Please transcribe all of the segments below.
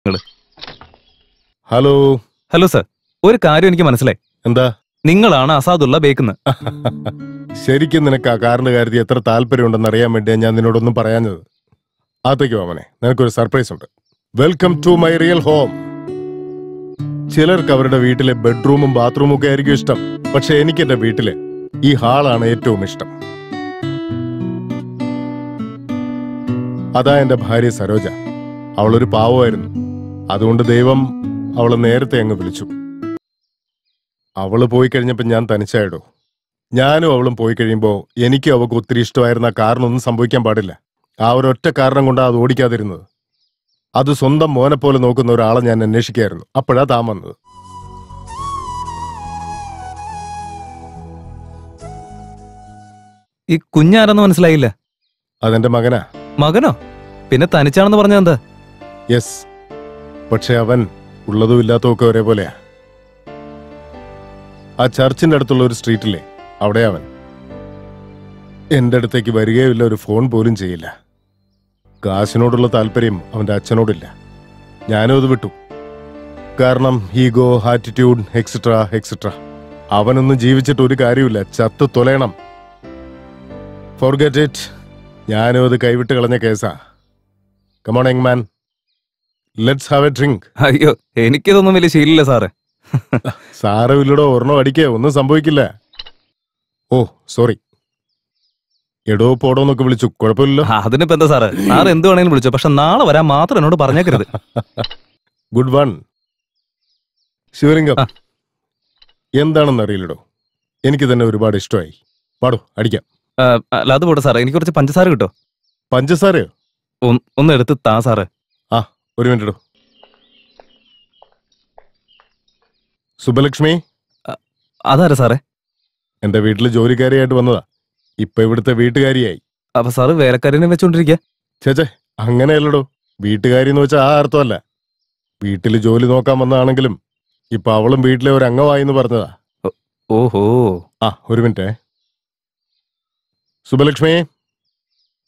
Hello. Hello sir, ഒരു കാര്യം എനിക്ക് മനസ്സിലായി. എന്താ? നിങ്ങളാണ് അസാദുള്ള ബേക്കുന്ന. ശരിക്കും നിനക്ക് ആ കാറിന്റെ കാര്യത്തിൽ എത്ര താല്പര്യമുണ്ടെന്ന് അറിയാൻ വേണ്ടിയാണ് ഞാൻ നിന്നോടൊന്നും പറയാഞ്ഞത്. അകത്തേക്ക് വാമനെ, നിനക്കൊരു സർപ്രൈസ് ഉണ്ട്. Welcome to my real home. ചിലർക്ക് അവരുടെ വീട്ടിലെ ബെഡ്റൂമും ബാത്റൂമും ഒക്കെ ആയിരിക്കും ഇഷ്ടം. പക്ഷെ എനിക്ക് എന്റെ വീട്ടിലെ ഈ ഹാളാണ് ഏറ്റവും ഇഷ്ടം. അതാ എന്റെ ഭാര്യ സരോജ. അവളൊരു പാവമായിരുന്നു. അതുകൊണ്ട് ദൈവം അവളെ നേരത്തെ അങ്ങ് വിളിച്ചു. അവള് പോയി കഴിഞ്ഞപ്പോ ഞാൻ തനിച്ചായിടോ. ഞാനും അവളും പോയി കഴിയുമ്പോ എനിക്കും അവൾക്ക് ഒത്തിരി ഇഷ്ടമായിരുന്ന ആ കാറിനൊന്നും സംഭവിക്കാൻ പാടില്ല. ആ ഒരൊറ്റ കാരണം കൊണ്ടാണ് അത് ഓടിക്കാതിരുന്നത്. അത് സ്വന്തം മോനെ പോലെ നോക്കുന്ന ഒരാളെ ഞാൻ അന്വേഷിക്കായിരുന്നു. അപ്പോഴാ താൻ വന്നത്. ഈ കുഞ്ഞാരെന്ന് മനസ്സിലായില്ല. അതെന്റെ മകനാ. മകനോ? പിന്നെ തനിച്ചാണെന്ന് പറഞ്ഞ എന്താ? യെസ്, പക്ഷെ അവൻ ഉള്ളതും ഇല്ലാത്തതും ഒക്കെ ഒരേപോലെയാ. ആ ചർച്ചിന്റെ അടുത്തുള്ള ഒരു സ്ട്രീറ്റിലെ അവിടെ അവൻ എന്റെ അടുത്തേക്ക് വരികയില്ല, ഒരു ഫോൺ പോലും ചെയ്യില്ല. കാശിനോടുള്ള താല്പര്യം അവന്റെ അച്ഛനോടില്ല. ഞാനും അത് വിട്ടു. കാരണം ഈഗോ, ആറ്റിറ്റ്യൂഡ്, എക്സെട്രാ എക്സെട്രാ. അവനൊന്നും ജീവിച്ചിട്ട് ഒരു കാര്യമില്ല, ചത്തു തൊലയണം. Forget it. ഞാനും അത് കൈവിട്ട് കളഞ്ഞ കേസാ. Come on young man, let's have a drink. അയ്യോ, എനിക്കിതൊന്നും വലിയ ശീലില്ല സാറേ. സാരമില്ലടോ, ഒരെണ്ണം അടിക്കേ, ഒന്നും സംഭവിക്കില്ല. ഓ സോറി. എടോ പോടോ എന്നൊക്കെ വിളിച്ചു, കുഴപ്പമില്ലല്ലോ. അതിനിപ്പോ എന്താ സാറ്, സാർ എന്ത് വേണേലും വിളിച്ചു. പക്ഷെ നാളെ വരാൻ മാത്രം എന്നോട് പറഞ്ഞേക്കരുത്. Good one. ശിവലിംഗം, എന്താണെന്ന് അറിയില്ലടോ, എനിക്ക് തന്നെ ഒരുപാട് ഇഷ്ടമായി. പാടോ, അടിക്കാം. അല്ല അത് പോട്ടെ സാറേ, എനിക്ക് കുറച്ച് പഞ്ചസാര കിട്ടോ? പഞ്ചസാരയോ? ഒന്ന് എടുത്ത് താ സാറേ. ആ, ഒരു മിനിറ്റോ. സുബലക്ഷ്മി. അതാരാ സാറേ? എന്റെ വീട്ടില് ജോലിക്കാരിയായിട്ട് വന്നതാ. ഇപ്പൊ ഇവിടുത്തെ വീട്ടുകാരിയായി. അപ്പൊ സാറ് വേലക്കാരനെ വെച്ചോണ്ടിരിക്കുക? ചേച്ചേ, അങ്ങനെയല്ലടോ. വീട്ടുകാരി എന്ന് വെച്ചാൽ ആ അർത്ഥമല്ല. വീട്ടില് ജോലി നോക്കാൻ വന്നതാണെങ്കിലും ഇപ്പൊ അവളും വീട്ടിലെ ഒരു അംഗമായിന്ന് പറഞ്ഞതാ. ഓഹോ. ആ, ഒരു മിനിറ്റേ. സുബലക്ഷ്മി,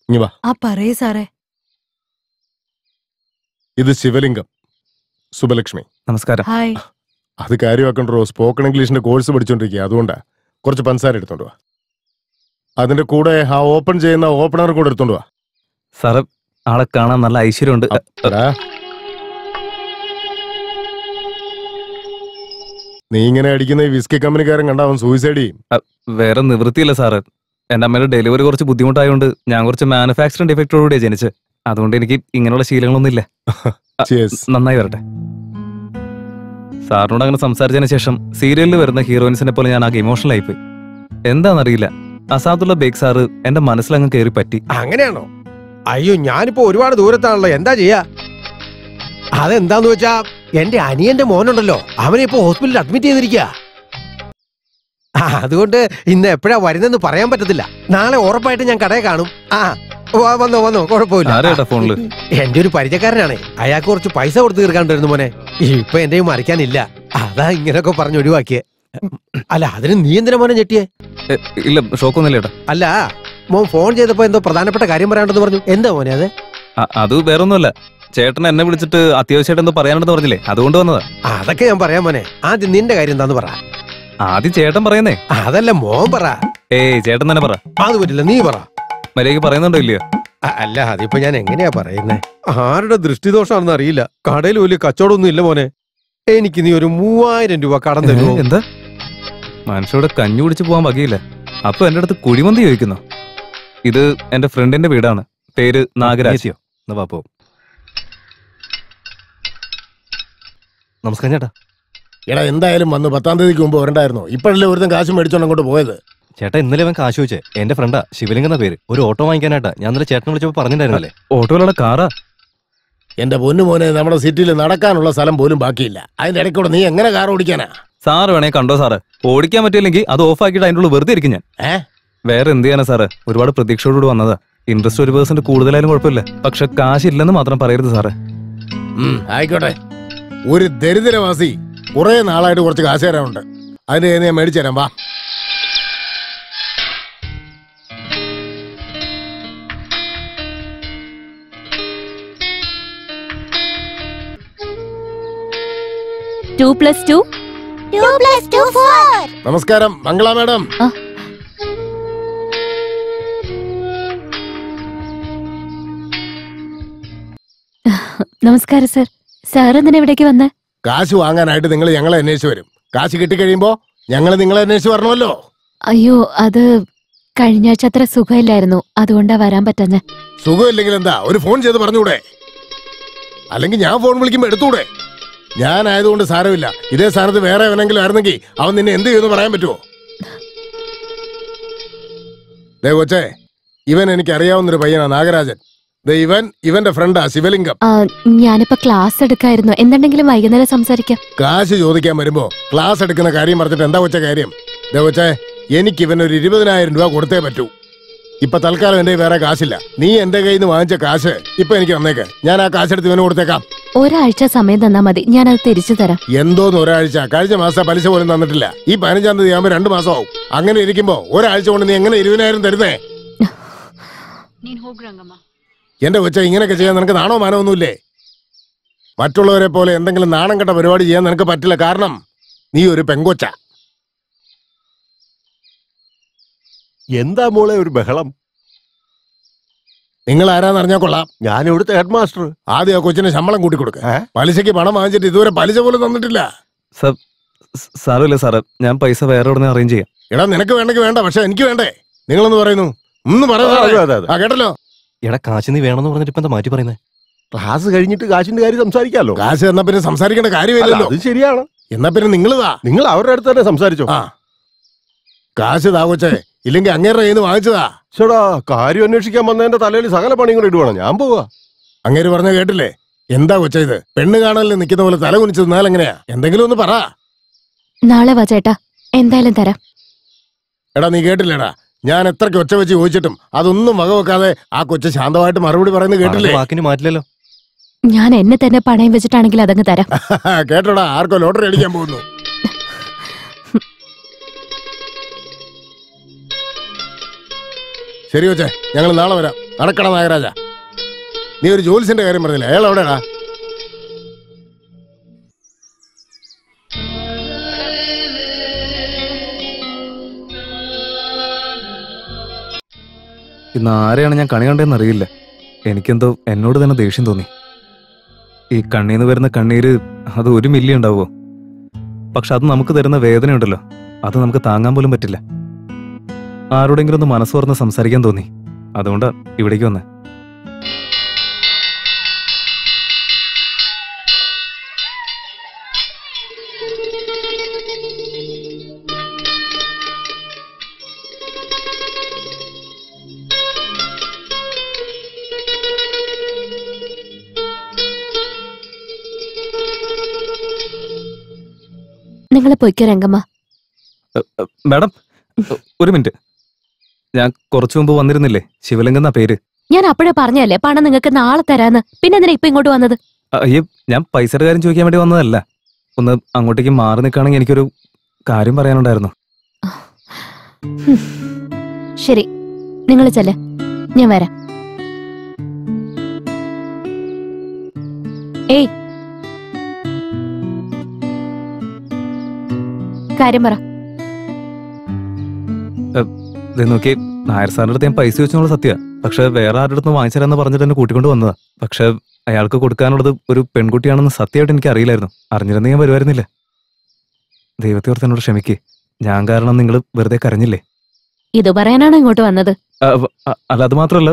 ഇങ്ങ് വാ. പറയേ സാറേ. ഇത് ശിവലിംഗം. സുബലക്ഷ്മി. നമസ്കാരം. ഹായ്. അത് കാര്യമാക്കണ്ടോ, സ്പോക്കൺ ഇംഗ്ലീഷിന്റെ കോഴ്സ് പഠിച്ചോണ്ടിരിക്കുക. അതുകൊണ്ടാ. കുറച്ച് പഞ്ചസാര എടുത്തോണ്ട് വാ. അതിന്റെ കൂടെ ആ ഓപ്പൺ ചെയ്യുന്ന ഓപ്പണർ കൂടെ എടുത്തോണ്ട് വാ. സാറ് ആളെ കാണാൻ നല്ല ഐശ്വര്യമുണ്ട്. നീ ഇങ്ങനെ അടിക്കുന്ന ഈ വിസ്കി കമ്പനിക്കാരൻ കണ്ട അവൻ സൂയിസൈഡ് ചെയ്യും. വേറെ നിവൃത്തിയില്ല സാറ്. എന്റെ അമ്മയുടെ ഡെലിവറി കുറച്ച് ബുദ്ധിമുട്ടായതുകൊണ്ട് ഞാൻ കുറച്ച് മാനുഫാക്ചറിംഗ് ഡിഫക്റ്റോടുകൂടിയാണ് ജനിച്ചത്. അതുകൊണ്ട് എനിക്ക് ഇങ്ങനെയുള്ള ശീലങ്ങളൊന്നും ഇല്ല. നന്നായി വരട്ടെ. സാറിനോട് അങ്ങനെ സംസാരിച്ചതിന് ശേഷം സീരിയലിൽ വരുന്ന ഹീറോയിൻസിനെ പോലെ ഞാൻ ആകെ ഇമോഷണൽ ആയിപ്പോയി. എന്താണെന്നറിയില്ല, അസാദുള്ള ബേഗ് സാറ് എന്റെ മനസ്സിലങ്ങ് കയറി പറ്റി. അങ്ങനെയാണോ? അയ്യോ, ഞാനിപ്പോ ഒരുപാട് ദൂരത്താണല്ലോ, എന്താ ചെയ്യാ? അതെന്താന്ന് വെച്ചാ എന്റെ അനിയന്റെ മോനുണ്ടല്ലോ, അവനെ ഇപ്പൊ ഹോസ്പിറ്റലിൽ അഡ്മിറ്റ് ചെയ്തിരിക്കുക. അതുകൊണ്ട് ഇന്ന് എപ്പോഴാ വരുന്നെന്ന് പറയാൻ പറ്റത്തില്ല. നാളെ ഉറപ്പായിട്ട് ഞാൻ കടയിൽ കാണും. വന്നോ, കുഴപ്പമില്ല. എന്റെ ഒരു പരിചയക്കാരനാണ്, അയാൾക്ക് കുറച്ച് പൈസ കൊടുത്ത് തീർക്കാണ്ടായിരുന്നു മോനെ. ഇപ്പൊ എന്റെ മറിക്കാനില്ല, അതാ ഇങ്ങനെയൊക്കെ പറഞ്ഞു ഒഴിവാക്കിയേ. അല്ല, അതിന് നീ എന്തിനാ മോനെ ഞെട്ടിയേ? ഇല്ല, ഷോക്കൊന്നുമില്ല. അല്ല, മോൻ ഫോൺ ചെയ്തപ്പോ എന്തോ പ്രധാനപ്പെട്ട കാര്യം പറയാണ്ടെന്ന് പറഞ്ഞു. എന്താ മോനെ അത്? അത് വേറൊന്നുമല്ല, ചേട്ടൻ എന്നെ വിളിച്ചിട്ട് അത്യാവശ്യമായിട്ട് എന്തോ പറയാനുണ്ടെന്ന് പറഞ്ഞില്ലേ, അതുകൊണ്ട് വന്നതാ. അതൊക്കെ ഞാൻ പറയാൻ മോനെ. ആദ്യം നിന്റെ കാര്യം എന്താന്ന് പറ. ആദ്യം ചേട്ടൻ പറയുന്നേ. അതല്ല, മോൻ പറ. ചേട്ടൻ തന്നെ പറ. അത് പറ്റില്ല, നീ പറ. മര്യാദയ്ക്ക് പറയുന്നുണ്ടോ ഇല്ലയോ? അല്ല, അതിപ്പോ ഞാൻ എങ്ങനെയാ പറയുന്നേ? ആരുടെ ദൃഷ്ടിദോഷാണെന്ന് അറിയില്ല. കടയിൽ വലിയ കച്ചവടമൊന്നും ഇല്ല മോനെ. എനിക്ക് നീ ഒരു 3000 രൂപ കടം തരുമോ? എന്താ? മനുഷ്യരുടെ കഞ്ഞി കുടിച്ച് പോകാൻ വകയില്ല. അപ്പൊ എന്റെ അടുത്ത് കുഴിമന്തി ചോദിക്കുന്നു. ഇത് എന്റെ ഫ്രണ്ടിന്റെ വീടാണ്, പേര് നാഗരാജ്യോ. നമസ്കാരം ചേട്ടാ. എടാ, എന്തായാലും വന്ന് 10-ാം തീയതിക്ക് മുമ്പ് വരണ്ടായിരുന്നോ? ഇപ്പോഴല്ലേ ഒരുത്തൻ കാശ് മേടിച്ചോണ്ട് അങ്ങോട്ട് പോയത്. ചേട്ടാ, ഇന്നലെ അവൻ കാശ് വെച്ചേ. എന്റെ ഫ്രണ്ടാ ശിവലിംഗം എന്ന പേര്. ഒരു ഓട്ടോ വാങ്ങിക്കാനായിട്ടാ ഞാൻ ഇന്നലെ ചേട്ടനെ വിളിച്ചപ്പോ പറഞ്ഞിട്ടുണ്ടായിരുന്നല്ലേ. ഓട്ടോയിലുള്ള കാറാ? എന്റെ പൊന്നു മോനെ, നമ്മുടെ സിറ്റിയിൽ നടക്കാനുള്ള സ്ഥലം പോലും ബാക്കിയില്ല. അതിന്റെ ഇടയ്ക്കൂടെ നീ എങ്ങനെ കാർ ഓടിക്കാനാ? സാറ് വേണേ കണ്ടോ സാറ്. ഓടിക്കാൻ പറ്റില്ലെങ്കിൽ അത് ഓഫ് ആക്കിയിട്ട് അതിൻ്റെ ഉള്ളിൽ വെറുതെ ഇരിക്കും ഞാൻ. വേറെ എന്ത് ചെയ്യാനാ സാറ്? ഒരുപാട് പ്രതീക്ഷയോടുകൂടി വന്നതാ. ഇൻട്രസ്റ്റ് 1% കൂടുതലായാലും കുഴപ്പമില്ല, പക്ഷെ കാശില്ലെന്ന് മാത്രം പറയരുത് സാറ്. ആയിക്കോട്ടെ. ഒരു ദരിദ്രവാസി കുറെ നാളായിട്ട് കുറച്ച് കാശ് തരാനുണ്ട്. അതിന് ഞാൻ മേടിച്ചു തരാം. വാ. 2 + 2 2 + 2 4. നമസ്കാരം മംഗള മാഡം. നമസ്കാരം സർ. സാർ എന്തിനാ ഇവിടേക്ക് വന്നേ? കാശ് വാങ്ങാനായിട്ട് നിങ്ങൾ ഞങ്ങളെ അന്വേഷിച്ച് വരും. കാശ് കിട്ടിക്കഴിയുമ്പോ ഞങ്ങൾ നിങ്ങളെ അന്വേഷിച്ച് വരണമല്ലോ. അയ്യോ, അത് കഴിഞ്ഞ ആഴ്ച അത്ര സുഖമില്ലായിരുന്നു, അതുകൊണ്ടാ വരാൻ പറ്റുന്നെ. സുഖമില്ലെങ്കിൽ എന്താ ഒരു ഫോൺ ചെയ്ത് പറഞ്ഞൂടെ? അല്ലെങ്കിൽ ഞാൻ ഫോൺ വിളിക്കുമ്പോ എടുത്തൂടെ? ഞാനായതുകൊണ്ട് സാരമില്ല. ഇതേ സ്ഥാനത്ത് വേറെ എവനെങ്കിലും ആയിരുന്നെങ്കിൽ അവൻ നിന്നെ എന്ത് ചെയ്യുമെന്ന് പറയാൻ പറ്റുമോ? കൊച്ചേ, ഇവൻ എനിക്ക് അറിയാവുന്നൊരു പയ്യനാ, നാഗരാജൻ. ഇവന്റെ ഫ്രണ്ടാ ശിവലിംഗം. ഞാനിപ്പോ ക്ലാസ് എടുക്കായിരുന്നു. എന്തുണ്ടെങ്കിലും വൈകുന്നേരം സംസാരിക്കാം. കാശ് ചോദിക്കാൻ വരുമ്പോ ക്ലാസ് എടുക്കുന്ന കാര്യം പറഞ്ഞിട്ട് എന്താ കൊച്ച കാര്യം? കൊച്ചേ, എനിക്ക് ഇവനൊരു 20,000 രൂപ കൊടുത്തേ പറ്റൂ. ഇപ്പൊ തൽക്കാലം എന്റെ വേറെ കാശില്ല. നീ എന്റെ കയ്യിൽ നിന്ന് വാങ്ങിച്ച കാശ് ഇപ്പൊ എനിക്ക് തന്നേക്ക്. ഞാൻ ആ കാശെടുത്ത് ഇവന് കൊടുത്തേക്കാം. ഒരാഴ്ച സമയം തന്നാ മതി, ഞാനത് തിരിച്ചു തരാം. എന്തോന്ന് ഒരാഴ്ച? കഴിഞ്ഞ മാസം പലിശ പോലും തന്നിട്ടില്ല. ഈ 15-ാം തീയതി ആകുമ്പോ 2 മാസമാവും. അങ്ങനെ ഇരിക്കുമ്പോ ഒരാഴ്ച കൊണ്ട് നീ എങ്ങനെ 20,000 തരുന്നേ? എന്റെ കൊച്ച, ഇങ്ങനെയൊക്കെ ചെയ്യാൻ നിനക്ക് നാണോ മാനമൊന്നുമില്ലേ? മറ്റുള്ളവരെ പോലെ എന്തെങ്കിലും നാണം കെട്ട പരിപാടി ചെയ്യാൻ നിനക്ക് പറ്റില്ല. കാരണം നീ ഒരു പെങ്കൊച്ച. എന്താ മോളെ ഒരു ബഹളം? നിങ്ങൾ ആരാന്ന് അറിഞ്ഞാ കൊള്ളാം. ഞാൻ ഇവിടുത്തെ ഹെഡ് മാസ്റ്റർ. ആദ്യം ആ കൊച്ചിന് ശമ്പളം കൂട്ടി കൊടുക്ക. പലിശക്ക് പണം വാങ്ങിച്ചിട്ട് ഇതുവരെ പലിശ പോലും തന്നിട്ടില്ല. സാരമില്ല സാറ്, ഞാൻ പൈസ വേറെ ഉടനെ അറേഞ്ച് ചെയ്യാം. എടാ, നിനക്ക് വേണ്ടെങ്കിൽ വേണ്ട, പക്ഷെ എനിക്ക് വേണ്ടേ? നിങ്ങളെന്ന് പറയുന്നു കേട്ടല്ലോ. എടാ, കാശ് നീ വേണമെന്ന് പറഞ്ഞിട്ട് ഇപ്പൊ എന്താ മാറ്റി പറയുന്നത്? ക്ലാസ് കഴിഞ്ഞിട്ട് കാശിന്റെ കാര്യം സംസാരിക്കാലോ. കാശ് എന്നാ പിന്നെ സംസാരിക്കേണ്ട കാര്യമില്ലല്ലോ. അത് ശരിയാണ്. എന്നാ പിന്നെ നിങ്ങൾ അവരുടെ അടുത്ത് തന്നെ സംസാരിച്ചോ. കാശ് താ കൊച്ചേ, ഇല്ലെങ്കിൽ അങ്ങേരുടെ കയ്യിൽ നിന്ന് വാങ്ങിച്ചതാ. ചേടാ, കാര്യം അന്വേഷിക്കാൻ വന്നതിന്റെ തലയിൽ സകല പണിയും കൂടെ ഇടുവാണ്. ഞാൻ പോവാ. അങ്ങേര് പറഞ്ഞ കേട്ടില്ലേ? എന്താ കൊച്ച ഇത്? പെണ്ണ് കാണലിൽ നിൽക്കുന്ന പോലെ തല കുനിച്ച് നിന്നാൽ എങ്ങനെയാ? എന്തെങ്കിലും ഒന്ന് പറ. നാളെ വാ ചേട്ടാ, എന്തായാലും തരാം. എടാ, നീ കേട്ടില്ലേടാ? ഞാൻ എത്രയ്ക്ക് ഒച്ച വെച്ച് ചോദിച്ചിട്ടും അതൊന്നും വകവെക്കാതെ ആ കൊച്ചു ശാന്തമായിട്ട് മറുപടി പറയുന്നത് കേട്ടില്ലേ? വാക്കിന് മാറ്റില്ലല്ലോ. ഞാൻ എന്നെ തന്നെ പണയം വെച്ചിട്ടാണെങ്കിൽ അതങ്ങ് തരാം. കേട്ടോടാ, ആർക്കോ ലോട്ടറി അടിക്കാൻ പോകുന്നു. ശരി കൊച്ചേ, ഞങ്ങൾ നാളെ വരാം. നടക്കട നാഗരാജ. നീ ഒരു ജോലിസിന്റെ കാര്യം പറഞ്ഞില്ല, അയാൾ എവിടെയാടാ? ഇന്ന് ആരെയാണ് ഞാൻ കണി കണ്ടതെന്ന് അറിയില്ല. എനിക്കെന്തോ എന്നോട് തന്നെ ദേഷ്യം തോന്നി. ഈ കണ്ണീന്ന് വരുന്ന കണ്ണീര് അത് 1 മില്ലി ഉണ്ടാവുമോ? പക്ഷെ അത് നമുക്ക് തരുന്ന വേദനയുണ്ടല്ലോ, അത് നമുക്ക് താങ്ങാൻ പോലും പറ്റില്ല. ആരോടെങ്കിലും ഒന്ന് മനസ്സ് തുറന്ന് സംസാരിക്കാൻ തോന്നി. അതുകൊണ്ടാ ഇവിടേക്ക് വന്നേ. നിങ്ങൾ പൊയ്ക്കോ രംഗമ്മ. മാഡം, ഒരു മിനിറ്റ്. ഞാൻ കുറച്ചു മുമ്പ് വന്നിരുന്നില്ലേ? ശിവലിംഗം എന്നാ പേര്. ഞാൻ അപ്പോഴേ പറഞ്ഞല്ലേ പണം നിങ്ങൾക്ക് നാളെ തരാന്ന്. പിന്നെ എന്തിനാ ഇപ്പൊ ഇങ്ങോട്ട് വന്നത്? അയ്യോ, ഞാൻ പൈസയുടെ കാര്യം ചോദിക്കാൻ വേണ്ടി വന്നതല്ല. ഒന്ന് അങ്ങോട്ടേക്ക് മാറി നിൽക്കുകയാണെങ്കിൽ എനിക്കൊരു കാര്യം പറയാനുണ്ടായിരുന്നു. ശരി, നിങ്ങൾ ചെല്ല്, ഞാൻ വരാം. ഏയ്, കാര്യം പറ. നോക്കി, നായർ സാറിന്റെ അടുത്ത് ഞാൻ പൈസ വെച്ചെന്നുള്ള സത്യ. പക്ഷെ വേറെ ആരുടെ അടുത്ത് വാങ്ങിച്ചാലെന്ന് പറഞ്ഞിട്ട് എന്നെ കൂട്ടിക്കൊണ്ട് വന്നതാ. പക്ഷെ അയാൾക്ക് കൊടുക്കാനുള്ളത് ഒരു പെൺകുട്ടിയാണെന്ന് സത്യമായിട്ട് എനിക്ക് അറിയില്ലായിരുന്നു. അറിഞ്ഞിരുന്നെങ്കിൽ ഞാൻ വരുമായിരുന്നില്ല. ദൈവത്തെ ഓർത്ത് എന്നോട് ക്ഷമിക്ക്. ഞാൻ കാരണം നിങ്ങൾ വെറുതെ കരഞ്ഞില്ലേ? ഇത് പറയാനാണ് ഇങ്ങോട്ട് വന്നത്? അല്ല, അത് മാത്രമല്ല,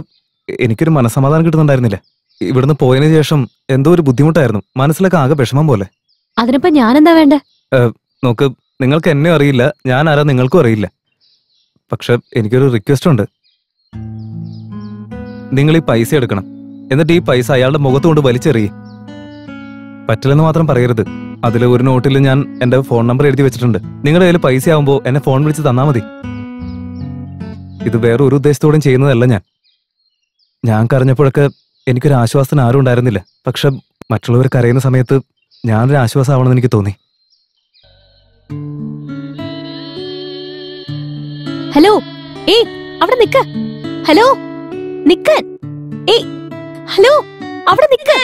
എനിക്കൊരു മനസ്സമാധാനം കിട്ടുന്നുണ്ടായിരുന്നില്ല. ഇവിടുന്ന് പോയതിനു ശേഷം എന്തോ ഒരു ബുദ്ധിമുട്ടായിരുന്നു. മനസ്സിലൊക്കെ ആകെ വിഷമം പോലെ. അതിനിപ്പോ ഞാനെന്താ വേണ്ടേ? നോക്ക്, നിങ്ങൾക്ക് എന്നെ അറിയില്ല, ഞാൻ ആരാ നിങ്ങൾക്കും അറിയില്ല. പക്ഷെ എനിക്കൊരു റിക്വസ്റ്റ് ഉണ്ട്. നിങ്ങൾ ഈ പൈസ എടുക്കണം, എന്നിട്ട് ഈ പൈസ അയാളുടെ മുഖത്ത് കൊണ്ട് വലിച്ചെറിയും. പറ്റില്ലെന്ന് മാത്രം പറയരുത്. അതിൽ ഒരു നോട്ടിൽ ഞാൻ എന്റെ ഫോൺ നമ്പർ എഴുതി വെച്ചിട്ടുണ്ട്. നിങ്ങളുടെ കയ്യിൽ പൈസ ആവുമ്പോ എന്നെ ഫോൺ വിളിച്ച് തന്നാ മതി. ഇത് വേറെ ഒരു ഉദ്ദേശത്തോടും ചെയ്യുന്നതല്ല. ഞാൻ കരഞ്ഞപ്പോഴൊക്കെ എനിക്കൊരു ആശ്വാസത്തിന് ആരും ഉണ്ടായിരുന്നില്ല. പക്ഷെ മറ്റുള്ളവർ കരയുന്ന സമയത്ത് ഞാനൊരു ആശ്വാസമാവണമെന്ന് എനിക്ക് തോന്നി. ഹലോ, ഏയ് അവിടെ നിക്ക്. ഹലോ, നിക്കാൻ. ഏയ്, ഹലോ, അവിടെ നിക്ക്.